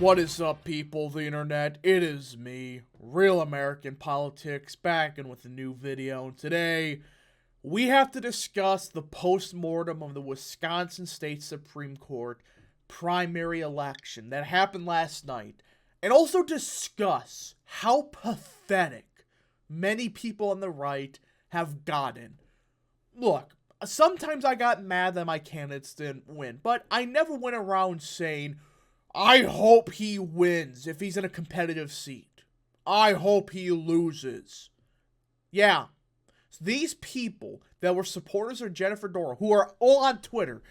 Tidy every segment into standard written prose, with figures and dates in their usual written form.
What is up, people of the internet? It is me, Real American Politics, back in with a new video. And today, we have to discuss the post-mortem of the Wisconsin State Supreme Court primary election that happened last night. And also discuss how pathetic many people on the right have gotten. Look, sometimes I got mad that my candidates didn't win, but I never went around saying, I hope he wins if he's in a competitive seat. I hope he loses. Yeah. So these people that were supporters of Jennifer Doral, who are all on Twitter,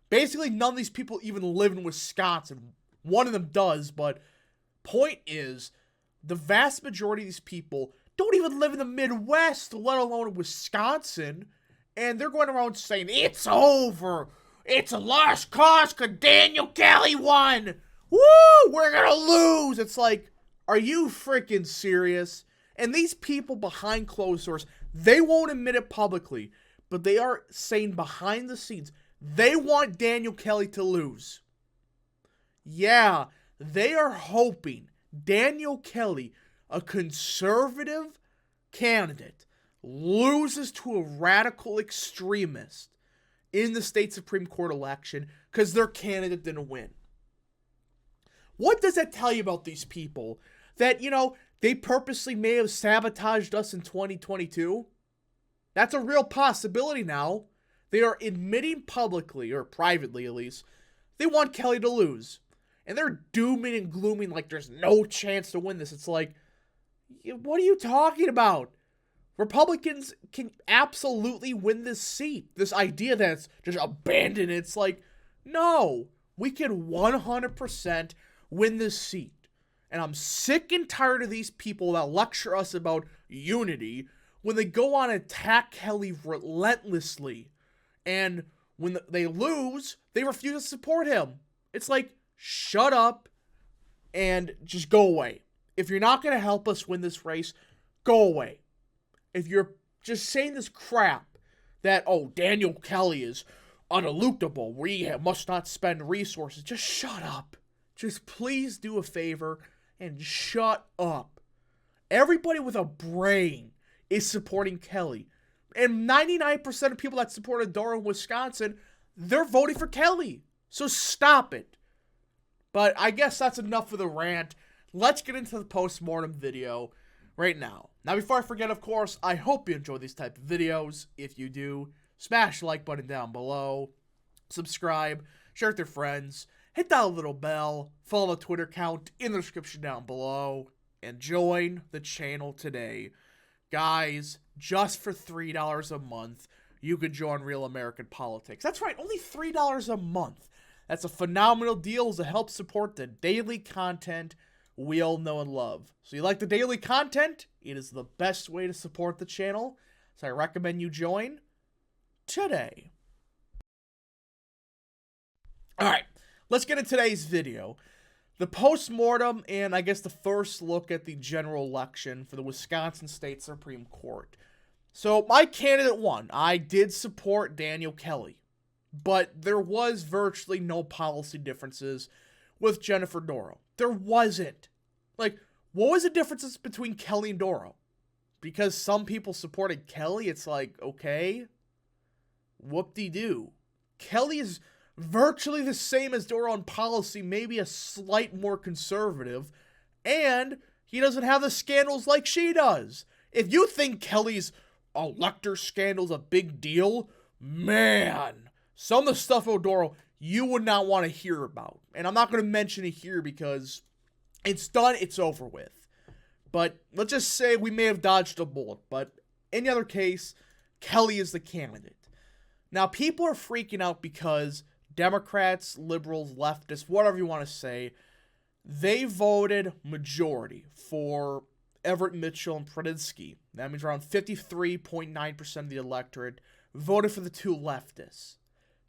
basically none of these people even live in Wisconsin. One of them does, but point is, the vast majority of these people don't even live in the Midwest, let alone in Wisconsin. And they're going around saying, it's over. It's a lost cause because Daniel Kelly won. Woo! We're gonna lose! It's like, are you freaking serious? And these people behind closed doors, they won't admit it publicly, but they are saying behind the scenes, they want Daniel Kelly to lose. Yeah, they are hoping Daniel Kelly, a conservative candidate, loses to a radical extremist in the state Supreme Court election because their candidate didn't win. What does that tell you about these people? That, they purposely may have sabotaged us in 2022? That's a real possibility now. They are admitting publicly, or privately at least, they want Kelly to lose. And they're dooming and glooming like there's no chance to win this. It's like, what are you talking about? Republicans can absolutely win this seat. This idea that it's just abandoned, it's like, no, we can 100% win this seat. And I'm sick and tired of these people that lecture us about unity when they go on and attack Kelly relentlessly. And when they lose, they refuse to support him. It's like, shut up and just go away. If you're not going to help us win this race, go away. If you're just saying this crap that, oh, Daniel Kelly is uneluctable, we must not spend resources, just shut up. Just please do a favor and shut up. Everybody with a brain is supporting Kelly. And 99% of people that supported Doral in Wisconsin, they're voting for Kelly. So stop it. But I guess that's enough of the rant. Let's get into the post-mortem video right now. Now, before I forget, of course, I hope you enjoy these type of videos. If you do, smash the like button down below. Subscribe. Share with your friends. Hit that little bell, follow the Twitter account in the description down below, and join the channel today. Guys, just for $3 a month, you can join Real American Politics. That's right, only $3 a month. That's a phenomenal deal to help support the daily content we all know and love. So you like the daily content? It is the best way to support the channel, so I recommend you join today. Alright. Let's get into today's video. The post-mortem and I guess the first look at the general election for the Wisconsin State Supreme Court. So my candidate won. I did support Daniel Kelly. But there was virtually no policy differences with Jennifer Doral. There wasn't. Like, what was the differences between Kelly and Doral? Because some people supported Kelly, it's like, okay, whoop-de-doo. Kelly is virtually the same as Doral in policy, maybe a slight more conservative, and he doesn't have the scandals like she does. If you think Kelly's elector scandal's a big deal, man, some of the stuff about Doral you would not want to hear about. And I'm not going to mention it here because it's done, it's over with. But let's just say we may have dodged a bullet, but in the other case, Kelly is the candidate. Now, people are freaking out because Democrats, liberals, leftists, whatever you want to say, they voted majority for Everett Mitchell and Pradinsky. That means around 53.9% of the electorate voted for the two leftists.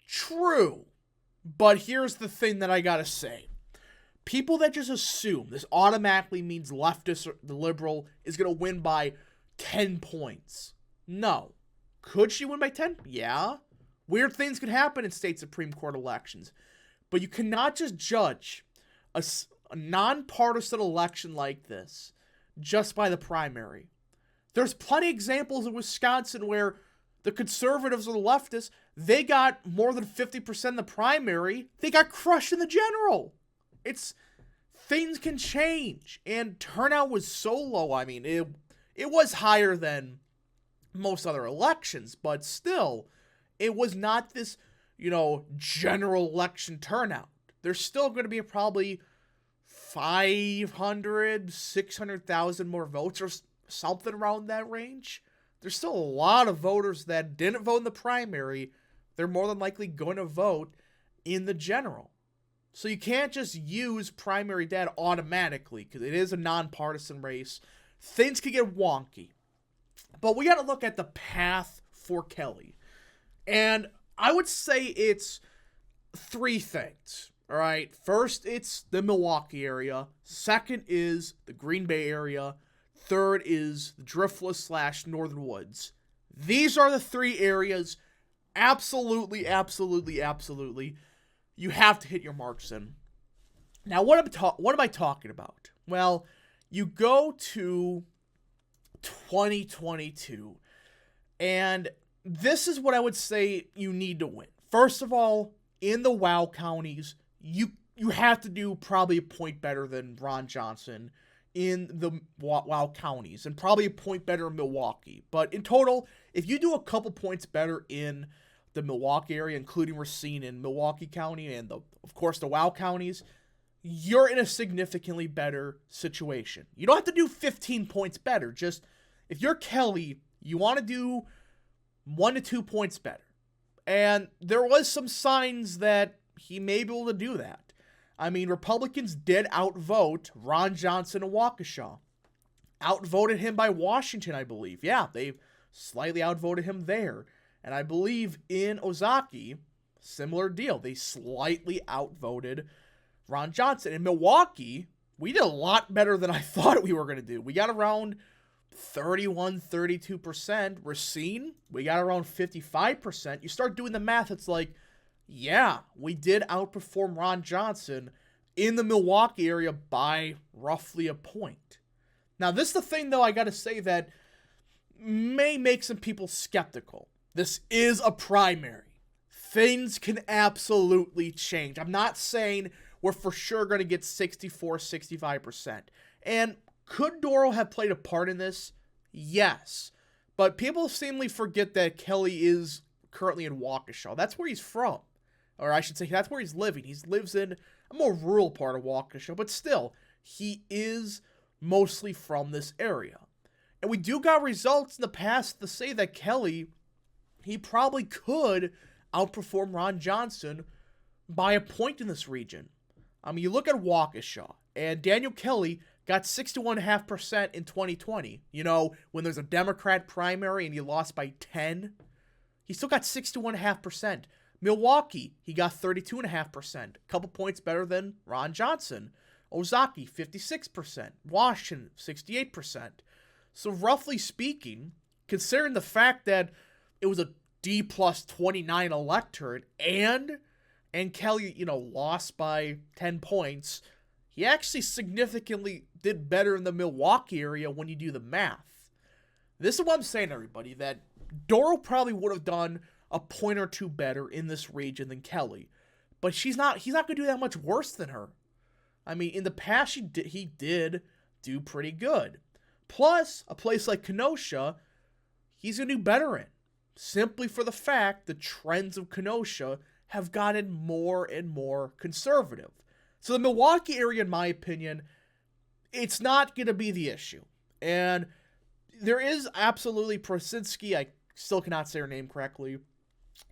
True, but here's the thing that I gotta say. People that just assume this automatically means leftist or the liberal is gonna win by 10 points. No. Could she win by 10? Yeah. Weird things could happen in state Supreme Court elections. But you cannot just judge a nonpartisan election like this just by the primary. There's plenty of examples in Wisconsin where the conservatives or the leftists, they got more than 50% in the primary. They got crushed in the general. Things can change. And turnout was so low. I mean, it was higher than most other elections, but still, it was not this, general election turnout. There's still going to be probably 500, 600,000 more votes or something around that range. There's still a lot of voters that didn't vote in the primary. They're more than likely going to vote in the general. So you can't just use primary data automatically because it is a nonpartisan race. Things could get wonky. But we got to look at the path for Kelly. And I would say it's three things. All right. First, it's the Milwaukee area. Second is the Green Bay area. Third is the Driftless / Northern Woods. These are the three areas. Absolutely, absolutely, absolutely. You have to hit your marks in. Now, what am I talking about? Well, you go to 2022, and this is what I would say you need to win. First of all, in the WOW counties, you have to do probably a point better than Ron Johnson in the WOW counties, and probably a point better in Milwaukee. But in total, if you do a couple points better in the Milwaukee area, including Racine and Milwaukee County, and of course the WOW counties, you're in a significantly better situation. You don't have to do 15 points better. Just, if you're Kelly, you want to do 1 to 2 points better. And there was some signs that he may be able to do that. I mean, Republicans did outvote Ron Johnson in Waukesha. Outvoted him by Washington, I believe. Yeah, they slightly outvoted him there. And I believe in Ozaukee, similar deal. They slightly outvoted Ron Johnson. In Milwaukee, we did a lot better than I thought we were going to do. We got around 31, 32%. Racine, we got around 55%. You start doing the math, it's like, yeah, we did outperform Ron Johnson in the Milwaukee area by roughly a point. Now, this is the thing, though, I got to say that may make some people skeptical. This is a primary. Things can absolutely change. I'm not saying we're for sure going to get 64, 65%. And could Doro have played a part in this? Yes. But people seemingly forget that Kelly is currently in Waukesha. That's where he's from. Or I should say, that's where he's living. He lives in a more rural part of Waukesha, but still, he is mostly from this area. And we do got results in the past to say that Kelly, he probably could outperform Ron Johnson by a point in this region. I mean, you look at Waukesha, and Daniel Kelly got 61.5% in 2020. You know, when there's a Democrat primary and he lost by 10, he still got 61.5%. Milwaukee, he got 32.5%, a couple points better than Ron Johnson. Ozaukee, 56%. Washington, 68%. So roughly speaking, considering the fact that it was a D plus 29 electorate and Kelly, lost by 10 points, he actually significantly did better in the Milwaukee area when you do the math. This is what I'm saying, everybody, that Doro probably would have done a point or two better in this region than Kelly. But he's not going to do that much worse than her. I mean, in the past, he did do pretty good. Plus, a place like Kenosha, he's going to do better in. Simply for the fact the trends of Kenosha have gotten more and more conservative. So the Milwaukee area, in my opinion, it's not going to be the issue. And there is absolutely Prosinski. I still cannot say her name correctly.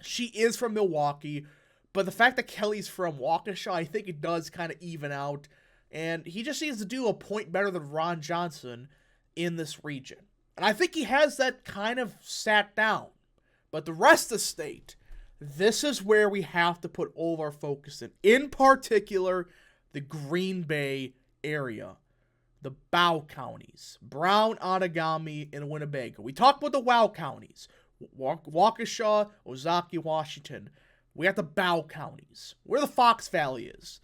She is from Milwaukee. But the fact that Kelly's from Waukesha, I think it does kind of even out. And he just needs to do a point better than Ron Johnson in this region. And I think he has that kind of sat down. But the rest of the state, this is where we have to put all of our focus in. In particular, the Green Bay area. The BOW counties. Brown, Outagamie, and Winnebago. We talked about the WOW counties. Waukesha, Ozaukee, Washington. We got the BOW counties. Where the Fox Valley is.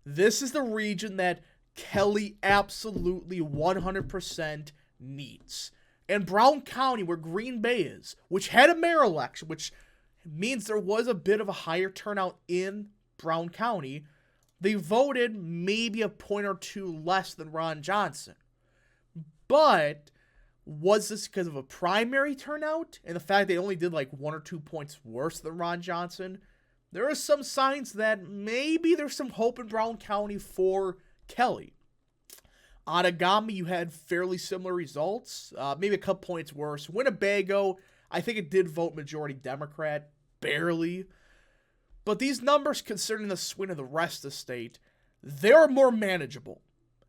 This is the region that Kelly absolutely 100% needs. And Brown County, where Green Bay is, which had a mayor election, which means there was a bit of a higher turnout in Brown County, they voted maybe a point or two less than Ron Johnson. But was this because of a primary turnout and the fact they only did like 1 or 2 points worse than Ron Johnson? There are some signs that maybe there's some hope in Brown County for Kelly. Outagamie, you had fairly similar results, maybe a couple points worse. Winnebago, I think it did vote majority Democrat, barely. But these numbers, considering the swing of the rest of the state, they're more manageable.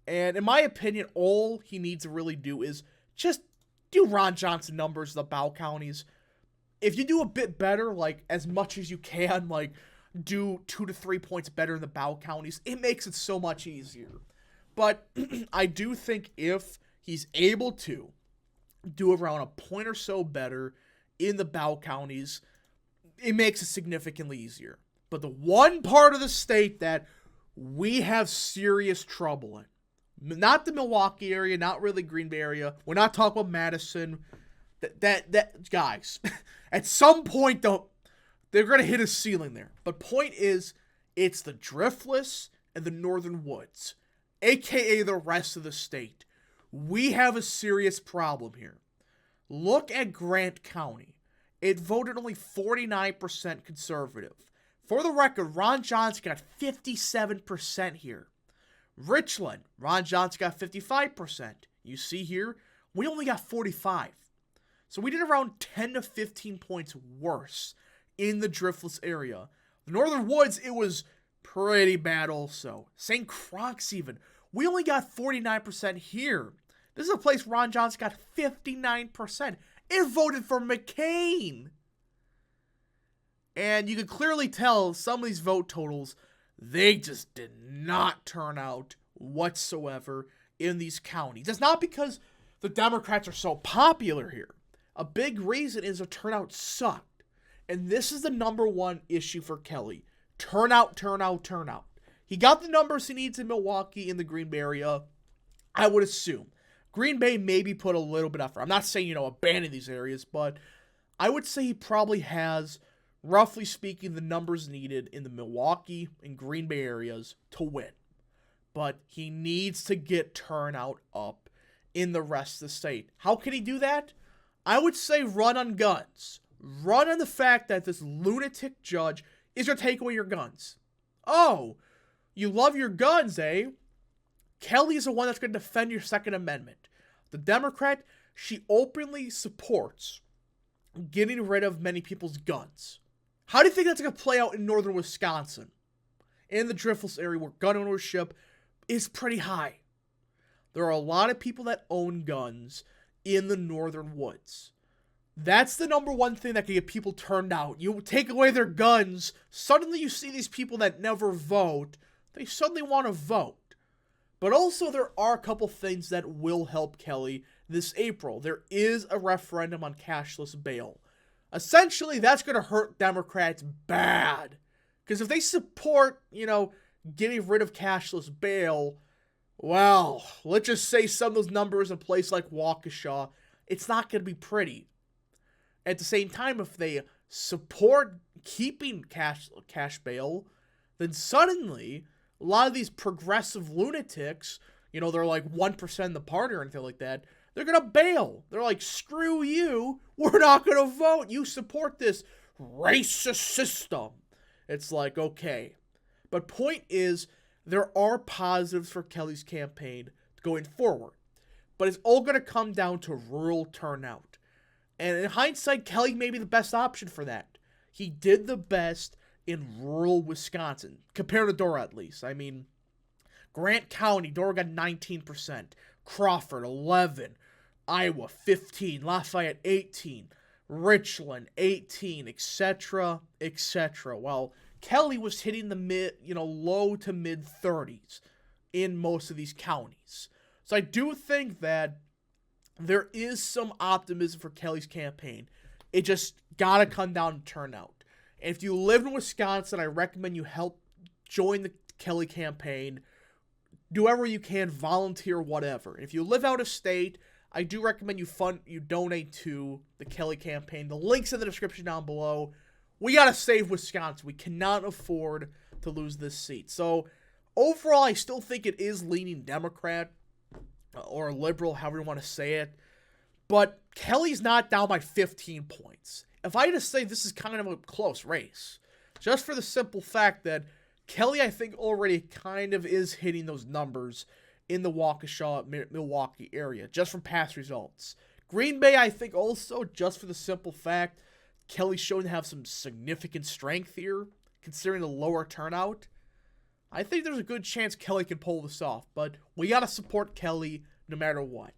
And in my opinion, all he needs to really do is just do Ron Johnson numbers in the Bow counties. If you do a bit better, like as much as you can, like do 2 to 3 points better in the Bow counties, it makes it so much easier. But I do think if he's able to do around a point or so better in the Bow counties, it makes it significantly easier. But the one part of the state that we have serious trouble in, not the Milwaukee area, not really Green Bay area, we're not talking about Madison, that guys, at some point though, they're going to hit a ceiling there. But point is, it's the Driftless and the Northern Woods, aka the rest of the state. We have a serious problem here. Look at Grant County. It voted only 49% conservative. For the record, Ron Johnson got 57% here. Richland, Ron Johnson got 55%. You see here, we only got 45. So we did around 10 to 15 points worse in the Driftless area. The Northern Woods, it was pretty bad also. St. Croix even. We only got 49% here. This is a place Ron Johnson got 59%. It voted for McCain. And you can clearly tell some of these vote totals, they just did not turn out whatsoever in these counties. It's not because the Democrats are so popular here. A big reason is the turnout sucked. And this is the number one issue for Kelly. Turnout, turnout, turnout. He got the numbers he needs in Milwaukee, in the Green Bay area, I would assume. Green Bay maybe put a little bit of effort. I'm not saying, abandon these areas, but I would say he probably has, roughly speaking, the numbers needed in the Milwaukee and Green Bay areas to win. But he needs to get turnout up in the rest of the state. How can he do that? I would say run on guns. Run on the fact that this lunatic judge is going to take away your guns. Oh, you love your guns, eh? Kelly is the one that's going to defend your Second Amendment. The Democrat, she openly supports getting rid of many people's guns. How do you think that's going to play out in northern Wisconsin? In the Driftless area where gun ownership is pretty high. There are a lot of people that own guns in the northern woods. That's the number one thing that can get people turned out. You take away their guns, suddenly you see these people that never vote, they suddenly want to vote. But also there are a couple things that will help Kelly this April. There is a referendum on cashless bail. Essentially, that's going to hurt Democrats bad. Because if they support, getting rid of cashless bail, well, let's just say some of those numbers in a place like Waukesha, it's not going to be pretty. At the same time, if they support keeping cash bail, then suddenly a lot of these progressive lunatics, they're like 1% in the party or anything like that, they're going to bail. They're like, screw you, we're not going to vote. You support this racist system. It's like, okay. But point is, there are positives for Kelly's campaign going forward. But it's all going to come down to rural turnout. And in hindsight, Kelly may be the best option for that. He did the best in rural Wisconsin, compared to Dora at least. I mean, Grant County, Dora got 19%, Crawford 11%, Iowa 15%, Lafayette 18%, Richland 18%, etc., etc. Well, Kelly was hitting the low to mid 30s in most of these counties. So I do think that there is some optimism for Kelly's campaign. It just gotta come down to turnout. And if you live in Wisconsin, I recommend you help join the Kelly campaign. do whatever you can, volunteer, whatever. If you live out of state, I do recommend you donate to the Kelly campaign. The link's in the description down below. We gotta save Wisconsin. We cannot afford to lose this seat. So, overall, I still think it is leaning Democrat or liberal, however you want to say it. But Kelly's not down by 15 points. If I had to say, this is kind of a close race. Just for the simple fact that Kelly, I think, already kind of is hitting those numbers in the Waukesha, Milwaukee area, just from past results. Green Bay, I think, also, just for the simple fact Kelly's shown to have some significant strength here, considering the lower turnout. I think there's a good chance Kelly can pull this off, but we gotta support Kelly no matter what.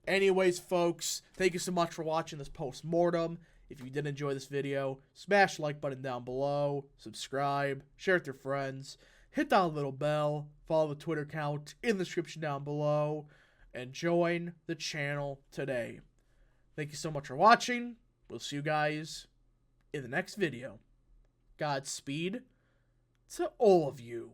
Anyways, folks, thank you so much for watching this post-mortem. If you did enjoy this video, smash the like button down below, subscribe, share it with your friends, hit that little bell, follow the Twitter account in the description down below, and join the channel today. Thank you so much for watching. We'll see you guys in the next video. Godspeed to all of you.